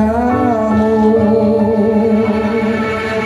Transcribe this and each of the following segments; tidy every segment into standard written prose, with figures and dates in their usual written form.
kamu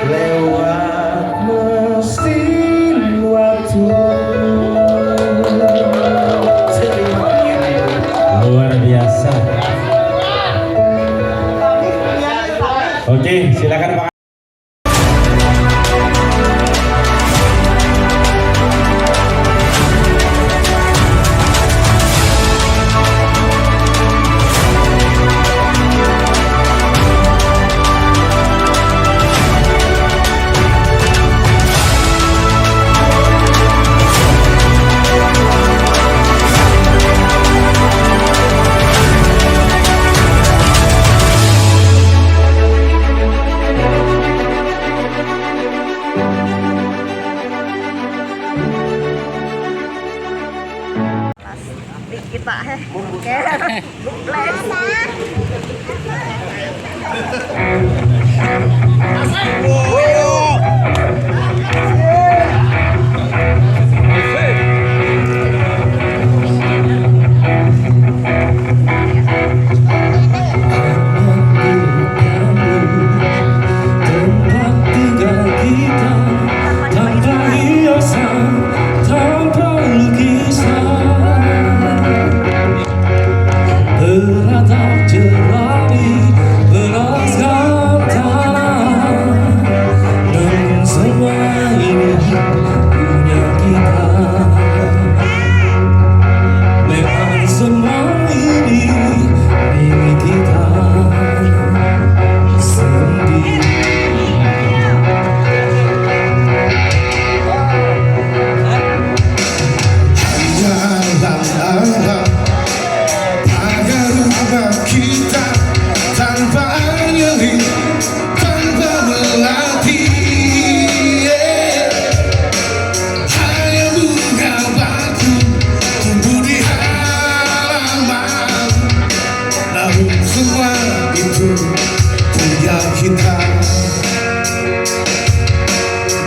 lewat mesin waktu. Luar biasa. Oke, silakan Pak. Kita Beratap jerami beraskan tanah, namun semua ini punya kita. Memang semua ini milik kita sendiri. Kita tanpa nyeri, tanpa berlatih, hanya bunga batu tumbuh di halaman. Namun semua itu punya kita.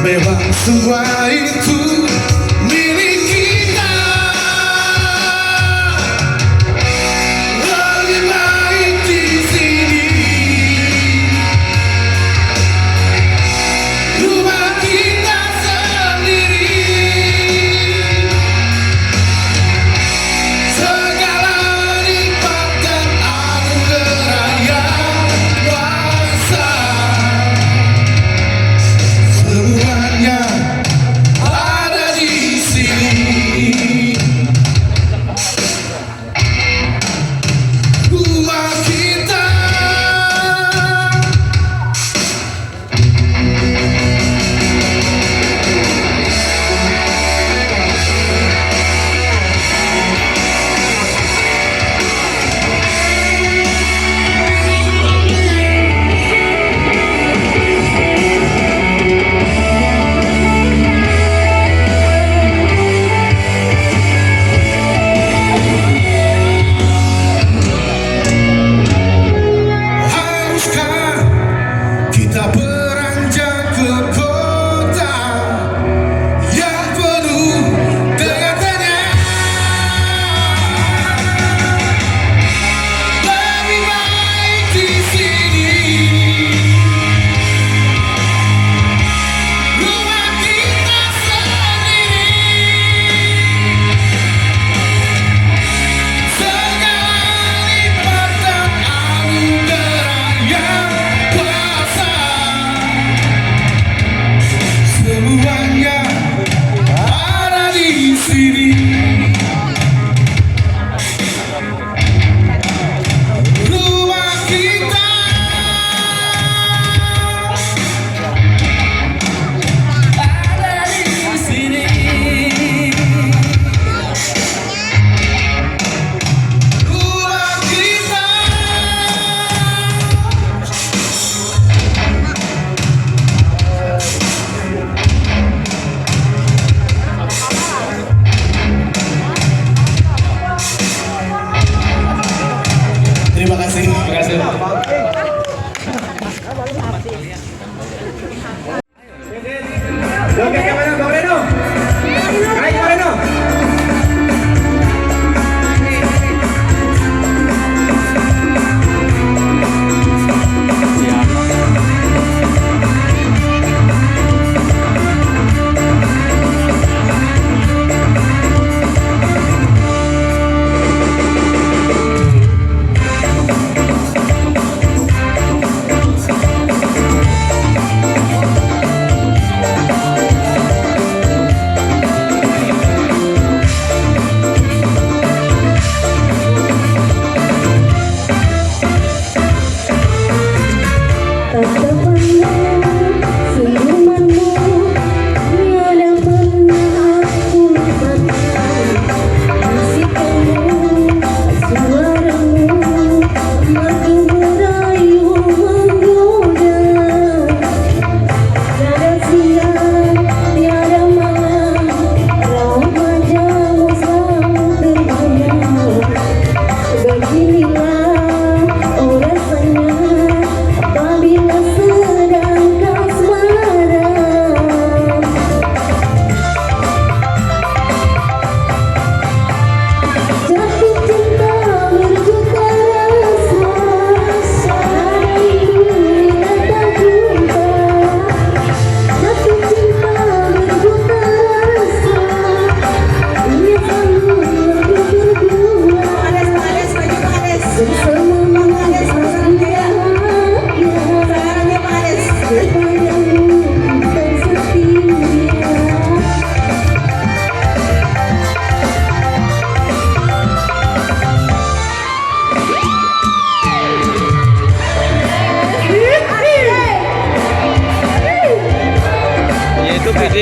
Memang semua itu milik kita. Ada di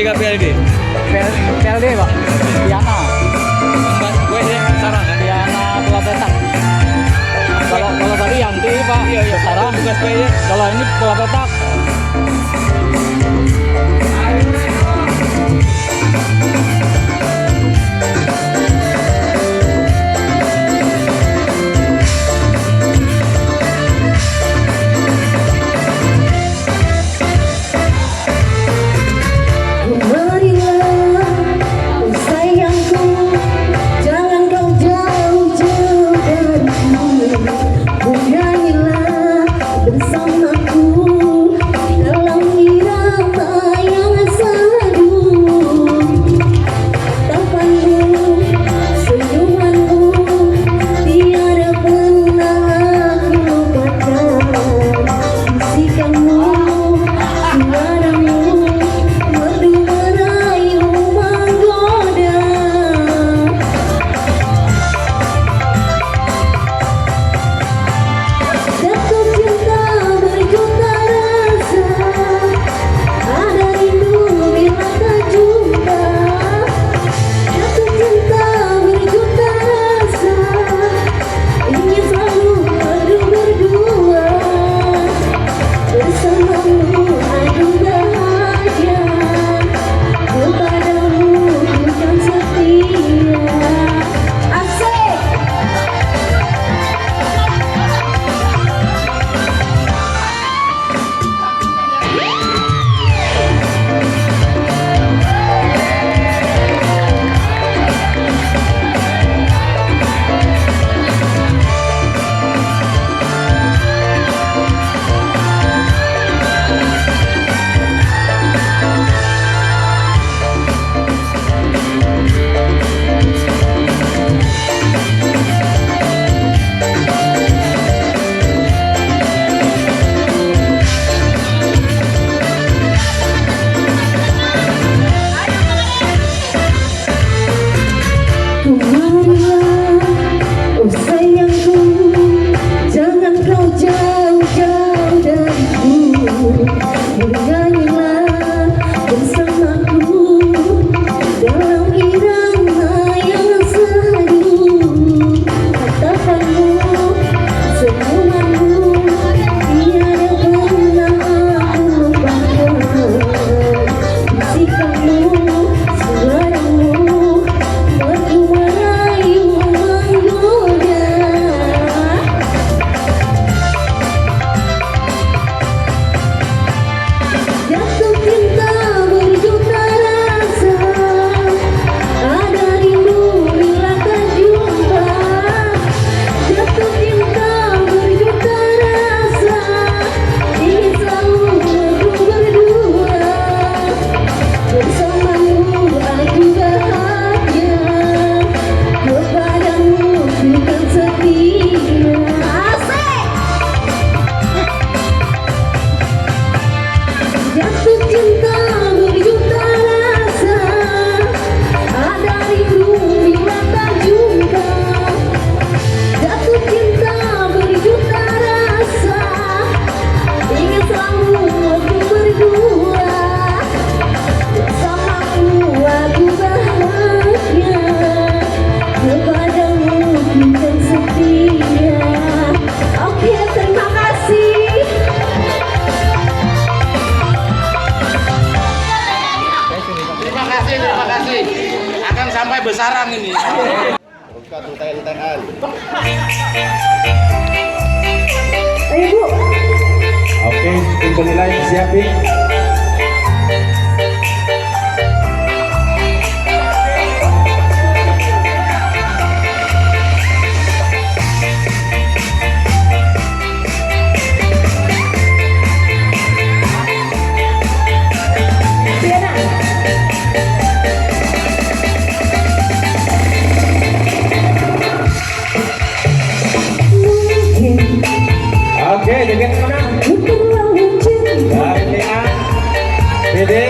ke PLD? PLD Pak, Diana. Gue sih Sarah kan? Diana Bola Petak. Kalau tadi Yanti Pak, Iya, Sarah. tugas PLD. Kalau ini Bola Petak. sampai besaran ini. Ayo Bu. Oke, tim penilai siapin. Oke, jaga menang. Dari Lea, Dede.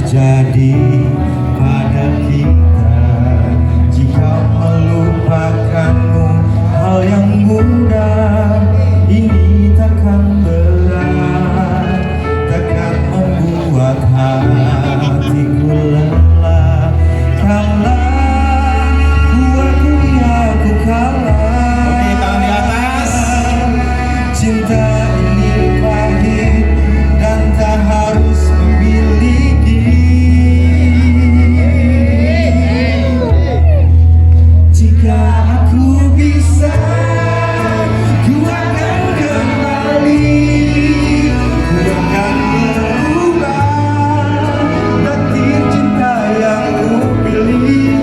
terjadi pada kita jika melupakanmu hal yang mudah ini takkan berat, takkan membuat hatiku lelah. Kalah, kuakui aku kalah. Oke, tangan di atas. Cinta ini pahit dan tak harus memiliki. Jika aku bisa, ku akan kembali, ku akan merubah takdir cinta yang ku pilih.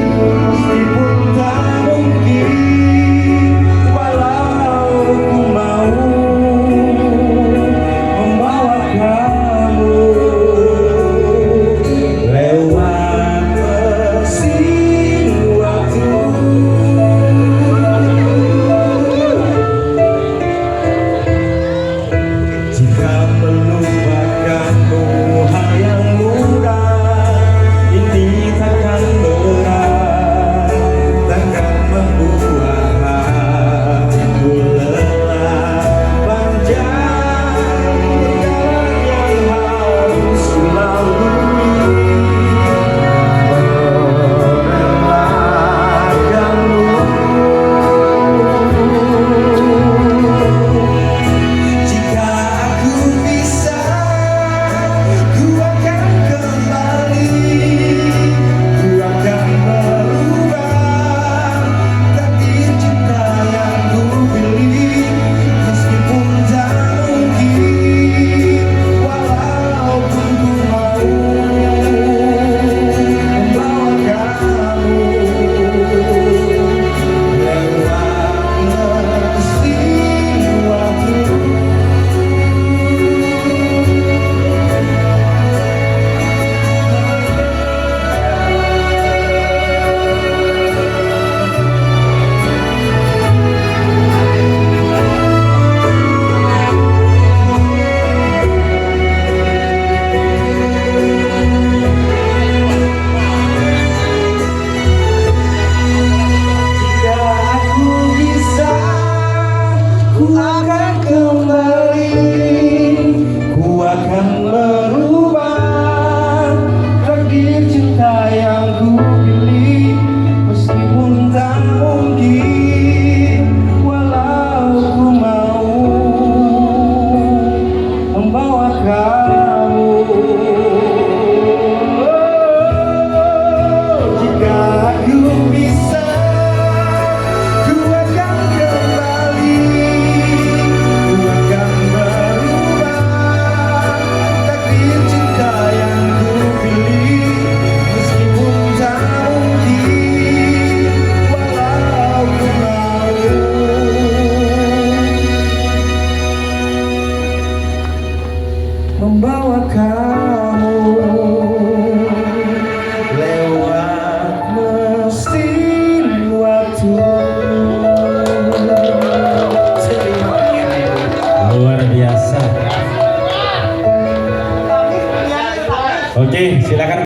Meskipun tak mungkin, walau ku mau membawa kamu lewat mesin waktu. Jika melupakanmu hal yang mudah ini takkan berat, takkan membuat hatiku lelah. Panjang jalan yang harus ku lalui, jika aku bisa, ku akan kembali, ku akan merubah takdir cinta yang ku pilih. Meskipun tak mungkin, walaupun ku mau membawa kamu lewat mesin waktu. Jika aku bisa, ku akan kembali, ku akan merubah takdir cinta yang ku pilih. Meskipun tak mungkin, walau ku mau membawa kamu. Jika aku bisa, ku akan kembali, ku akan merubah takdir cinta yang ku pilih. Meskipun tak mungkin, walau ku mau membawa kamu lewat mesin waktu. Luar biasa. Oke, silakan.